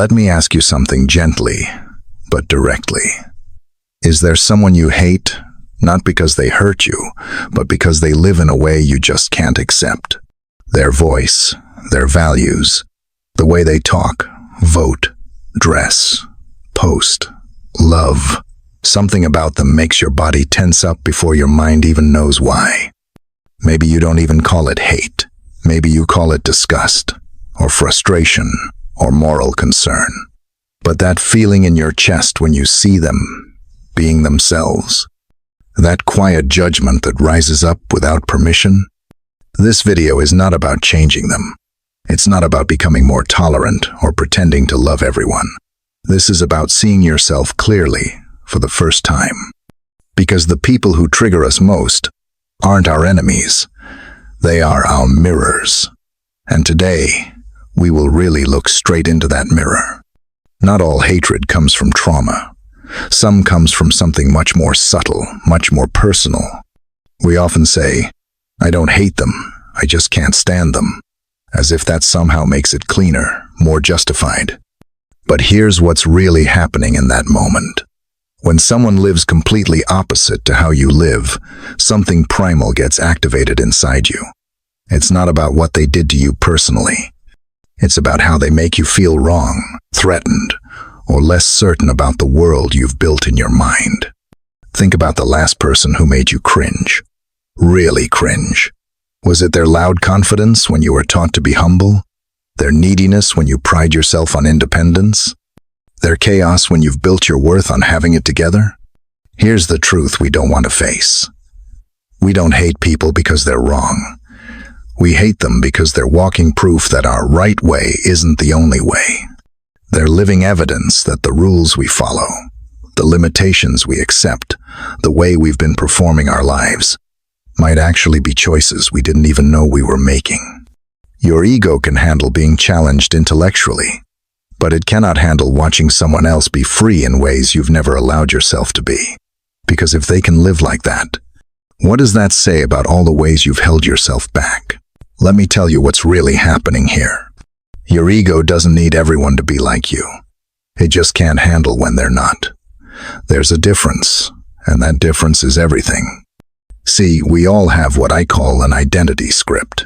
Let me ask you something gently, but directly. Is there someone you hate, not because they hurt you, but because they live in a way you just can't accept? Their voice, their values, the way they talk, vote, dress, post, love. Something about them makes your body tense up before your mind even knows why. Maybe you don't even call it hate. Maybe you call it disgust, or frustration, or moral concern. But that feeling in your chest when you see them, being themselves, that quiet judgment that rises up without permission. This video is not about changing them. It's not about becoming more tolerant or pretending to love everyone. This is about seeing yourself clearly for the first time. Because the people who trigger us most aren't our enemies. They are our mirrors. And today, we will really look straight into that mirror. Not all hatred comes from trauma. Some comes from something much more subtle, much more personal. We often say, "I don't hate them, I just can't stand them," as if that somehow makes it cleaner, more justified. But here's what's really happening in that moment. When someone lives completely opposite to how you live, something primal gets activated inside you. It's not about what they did to you personally. It's about how they make you feel wrong, threatened, or less certain about the world you've built in your mind. Think about the last person who made you cringe. Really cringe. Was it their loud confidence when you were taught to be humble? Their neediness when you pride yourself on independence? Their chaos when you've built your worth on having it together? Here's the truth we don't want to face. We don't hate people because they're wrong. We hate them because they're walking proof that our right way isn't the only way. They're living evidence that the rules we follow, the limitations we accept, the way we've been performing our lives, might actually be choices we didn't even know we were making. Your ego can handle being challenged intellectually, but it cannot handle watching someone else be free in ways you've never allowed yourself to be. Because if they can live like that, what does that say about all the ways you've held yourself back? Let me tell you what's really happening here. Your ego doesn't need everyone to be like you. It just can't handle when they're not. There's a difference, and that difference is everything. See, we all have what I call an identity script.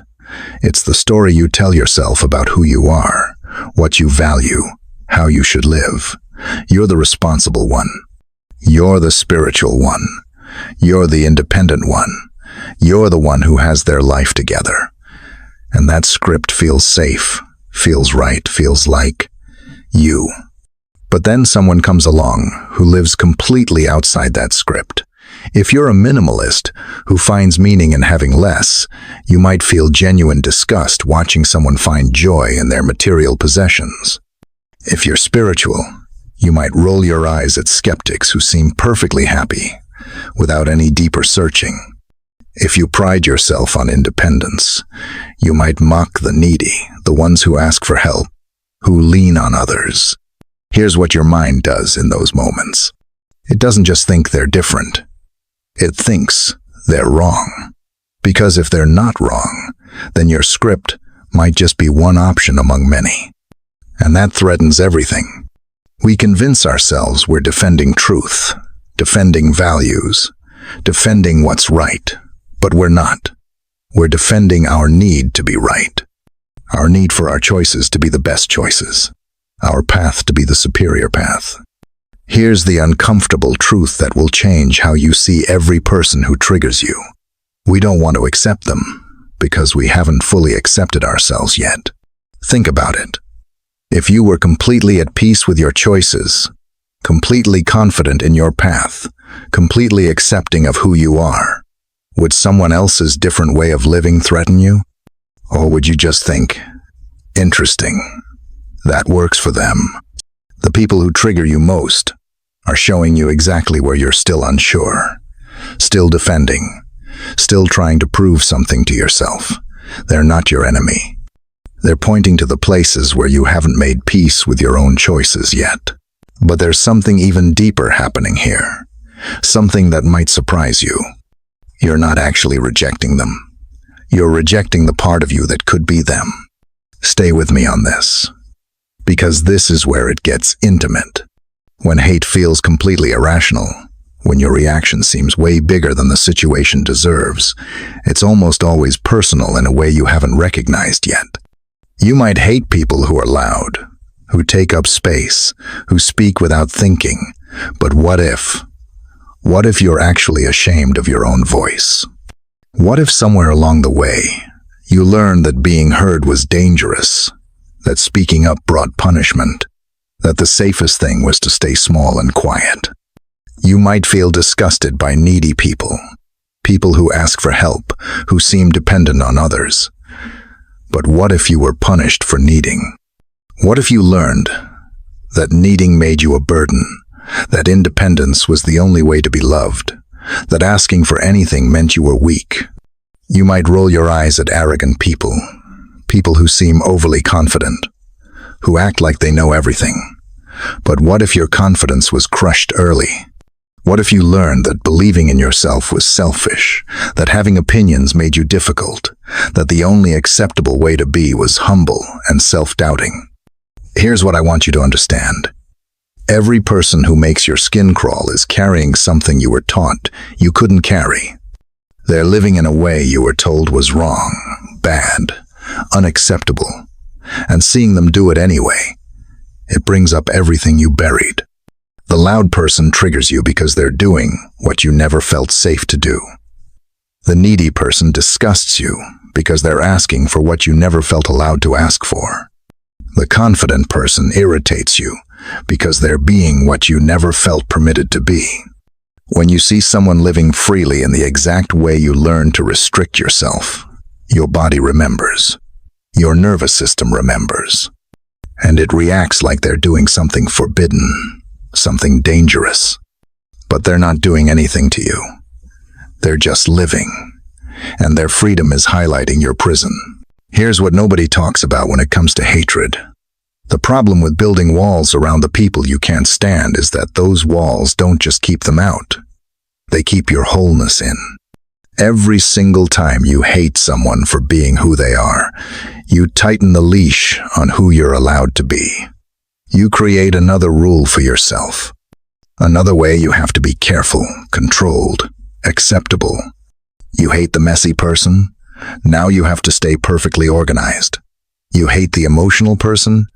It's the story you tell yourself about who you are, what you value, how you should live. You're the responsible one. You're the spiritual one. You're the independent one. You're the one who has their life together. And that script feels safe, feels right, feels like you. But then someone comes along who lives completely outside that script. If you're a minimalist who finds meaning in having less, you might feel genuine disgust watching someone find joy in their material possessions. If you're spiritual, you might roll your eyes at skeptics who seem perfectly happy, without any deeper searching. If you pride yourself on independence, you might mock the needy, the ones who ask for help, who lean on others. Here's what your mind does in those moments. It doesn't just think they're different. It thinks they're wrong. Because if they're not wrong, then your script might just be one option among many. And that threatens everything. We convince ourselves we're defending truth, defending values, defending what's right. But we're not. We're defending our need to be right. Our need for our choices to be the best choices. Our path to be the superior path. Here's the uncomfortable truth that will change how you see every person who triggers you. We don't want to accept them because we haven't fully accepted ourselves yet. Think about it. If you were completely at peace with your choices, completely confident in your path, completely accepting of who you are, would someone else's different way of living threaten you? Or would you just think, interesting, that works for them? The people who trigger you most are showing you exactly where you're still unsure, still defending, still trying to prove something to yourself. They're not your enemy. They're pointing to the places where you haven't made peace with your own choices yet. But there's something even deeper happening here, something that might surprise you. You're not actually rejecting them. You're rejecting the part of you that could be them. Stay with me on this. Because this is where it gets intimate. When hate feels completely irrational, when your reaction seems way bigger than the situation deserves, it's almost always personal in a way you haven't recognized yet. You might hate people who are loud, who take up space, who speak without thinking, but what if? What if you're actually ashamed of your own voice? What if somewhere along the way, you learned that being heard was dangerous, that speaking up brought punishment, that the safest thing was to stay small and quiet? You might feel disgusted by needy people, people who ask for help, who seem dependent on others. But what if you were punished for needing? What if you learned that needing made you a burden, that independence was the only way to be loved, that asking for anything meant you were weak? You might roll your eyes at arrogant people, people who seem overly confident, who act like they know everything. But what if your confidence was crushed early? What if you learned that believing in yourself was selfish, that having opinions made you difficult, that the only acceptable way to be was humble and self-doubting? Here's what I want you to understand. Every person who makes your skin crawl is carrying something you were taught you couldn't carry. They're living in a way you were told was wrong, bad, unacceptable. And seeing them do it anyway, it brings up everything you buried. The loud person triggers you because they're doing what you never felt safe to do. The needy person disgusts you because they're asking for what you never felt allowed to ask for. The confident person irritates you because they're being what you never felt permitted to be. When you see someone living freely in the exact way you learned to restrict yourself, your body remembers. Your nervous system remembers. And it reacts like they're doing something forbidden, something dangerous. But they're not doing anything to you. They're just living. And their freedom is highlighting your prison. Here's what nobody talks about when it comes to hatred. The problem with building walls around the people you can't stand is that those walls don't just keep them out. They keep your wholeness in. Every single time you hate someone for being who they are, you tighten the leash on who you're allowed to be. You create another rule for yourself. Another way you have to be careful, controlled, acceptable. You hate the messy person? Now you have to stay perfectly organized. You hate the emotional person?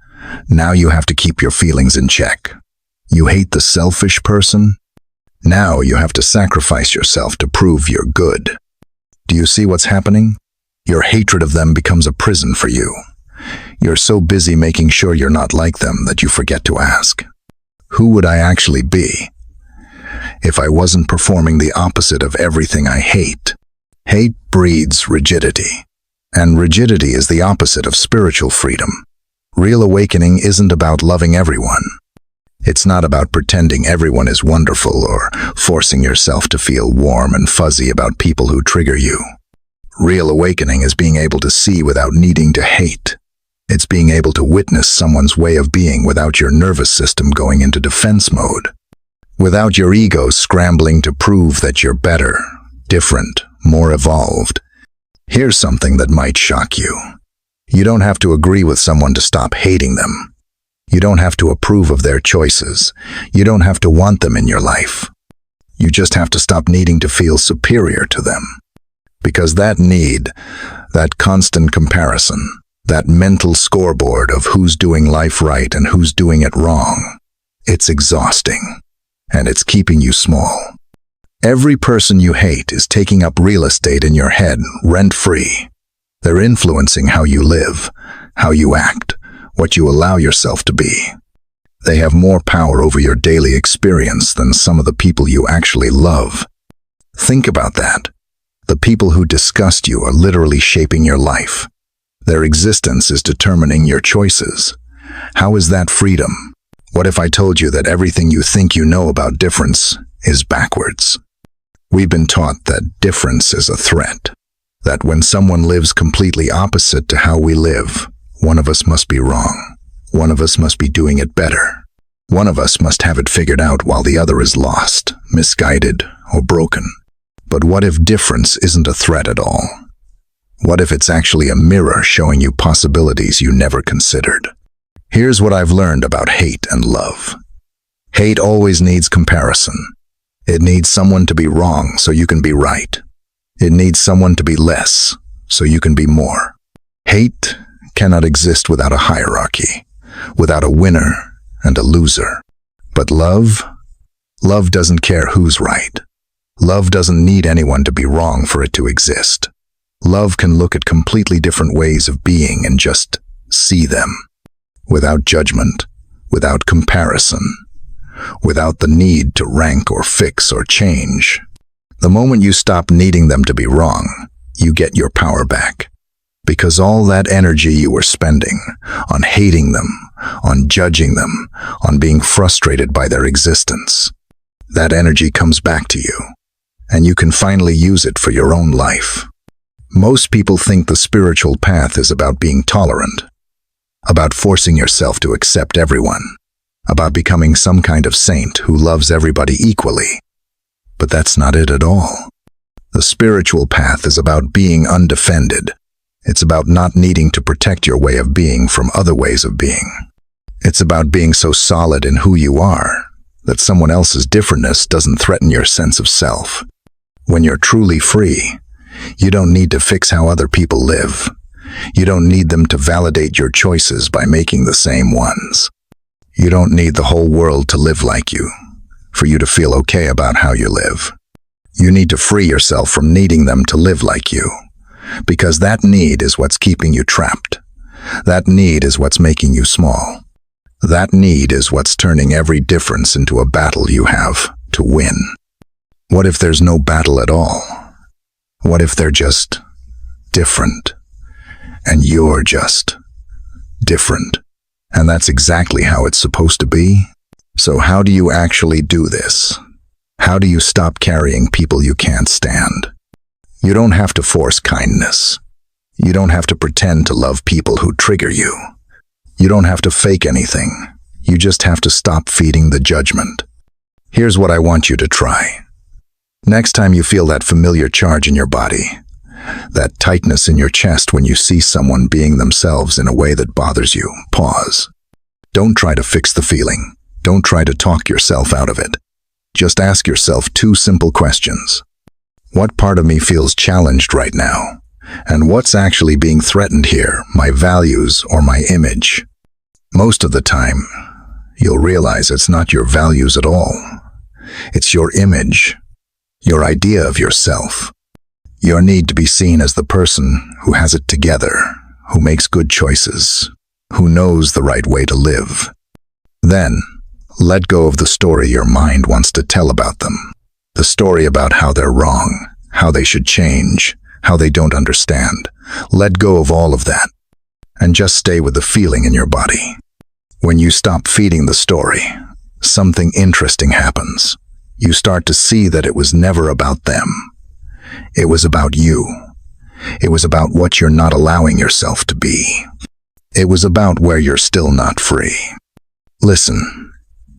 Now you have to keep your feelings in check. You hate the selfish person? Now you have to sacrifice yourself to prove you're good. Do you see what's happening? Your hatred of them becomes a prison for you. You're so busy making sure you're not like them that you forget to ask, who would I actually be if I wasn't performing the opposite of everything I hate? Hate breeds rigidity, and rigidity is the opposite of spiritual freedom. Real awakening isn't about loving everyone. It's not about pretending everyone is wonderful or forcing yourself to feel warm and fuzzy about people who trigger you. Real awakening is being able to see without needing to hate. It's being able to witness someone's way of being without your nervous system going into defense mode. Without your ego scrambling to prove that you're better, different, more evolved. Here's something that might shock you. You don't have to agree with someone to stop hating them. You don't have to approve of their choices. You don't have to want them in your life. You just have to stop needing to feel superior to them. Because that need, that constant comparison, that mental scoreboard of who's doing life right and who's doing it wrong, it's exhausting, and it's keeping you small. Every person you hate is taking up real estate in your head, rent-free. They're influencing how you live, how you act, what you allow yourself to be. They have more power over your daily experience than some of the people you actually love. Think about that. The people who disgust you are literally shaping your life. Their existence is determining your choices. How is that freedom? What if I told you that everything you think you know about difference is backwards? We've been taught that difference is a threat, that when someone lives completely opposite to how we live, one of us must be wrong. One of us must be doing it better. One of us must have it figured out while the other is lost, misguided, or broken. But what if difference isn't a threat at all? What if it's actually a mirror showing you possibilities you never considered? Here's what I've learned about hate and love. Hate always needs comparison. It needs someone to be wrong so you can be right. It needs someone to be less so you can be more. Hate cannot exist without a hierarchy, without a winner and a loser. But love doesn't care who's right. Love doesn't need anyone to be wrong for it to exist. Love can look at completely different ways of being and just see them, without judgment, without comparison, without the need to rank or fix or change. The moment you stop needing them to be wrong, you get your power back. Because all that energy you were spending on hating them, on judging them, on being frustrated by their existence, that energy comes back to you, and you can finally use it for your own life. Most people think the spiritual path is about being tolerant, about forcing yourself to accept everyone, about becoming some kind of saint who loves everybody equally. But that's not it at all. The spiritual path is about being undefended. It's about not needing to protect your way of being from other ways of being. It's about being so solid in who you are that someone else's differentness doesn't threaten your sense of self. When you're truly free, you don't need to fix how other people live. You don't need them to validate your choices by making the same ones. You don't need the whole world to live like you, for you to feel okay about how you live. You need to free yourself from needing them to live like you, because that need is what's keeping you trapped. That need is what's making you small. That need is what's turning every difference into a battle you have to win. What if there's no battle at all? What if they're just different, and you're just different? And that's exactly how it's supposed to be. So how do you actually do this? How do you stop carrying people you can't stand? You don't have to force kindness. You don't have to pretend to love people who trigger you. You don't have to fake anything. You just have to stop feeding the judgment. Here's what I want you to try. Next time you feel that familiar charge in your body, that tightness in your chest when you see someone being themselves in a way that bothers you, pause. Don't try to fix the feeling. Don't try to talk yourself out of it. Just ask yourself two simple questions. What part of me feels challenged right now? And what's actually being threatened here, my values or my image? Most of the time, you'll realize it's not your values at all. It's your image, your idea of yourself, your need to be seen as the person who has it together, who makes good choices, who knows the right way to live. Then, let go of the story your mind wants to tell about them. The story about how they're wrong, how they should change, how they don't understand. Let go of all of that, and just stay with the feeling in your body. When you stop feeding the story, something interesting happens. You start to see that it was never about them. It was about you. It was about what you're not allowing yourself to be. It was about where you're still not free. Listen,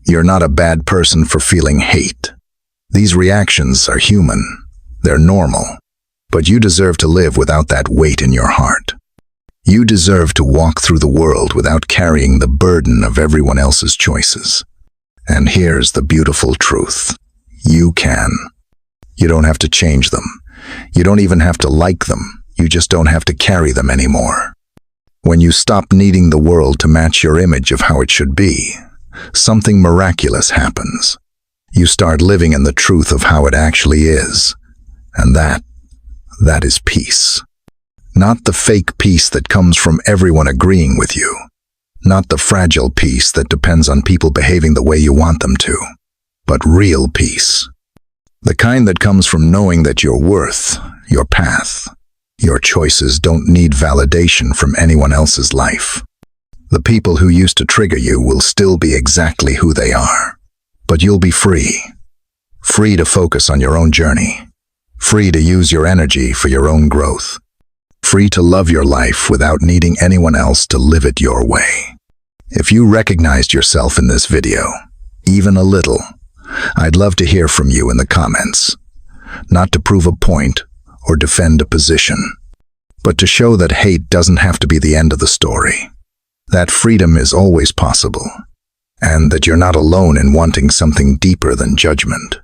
you're not a bad person for feeling hate. These reactions are human. They're normal. But you deserve to live without that weight in your heart. You deserve to walk through the world without carrying the burden of everyone else's choices. And here's the beautiful truth. You can. You don't have to change them. You don't even have to like them. You just don't have to carry them anymore. When you stop needing the world to match your image of how it should be, something miraculous happens. You start living in the truth of how it actually is. And that is peace. Not the fake peace that comes from everyone agreeing with you. Not the fragile peace that depends on people behaving the way you want them to. But real peace. The kind that comes from knowing that your worth, your path, your choices don't need validation from anyone else's life. The people who used to trigger you will still be exactly who they are. But you'll be free. Free to focus on your own journey. Free to use your energy for your own growth. Free to love your life without needing anyone else to live it your way. If you recognized yourself in this video, even a little, I'd love to hear from you in the comments. Not to prove a point or defend a position, but to show that hate doesn't have to be the end of the story. that freedom is always possible, and that you're not alone in wanting something deeper than judgment.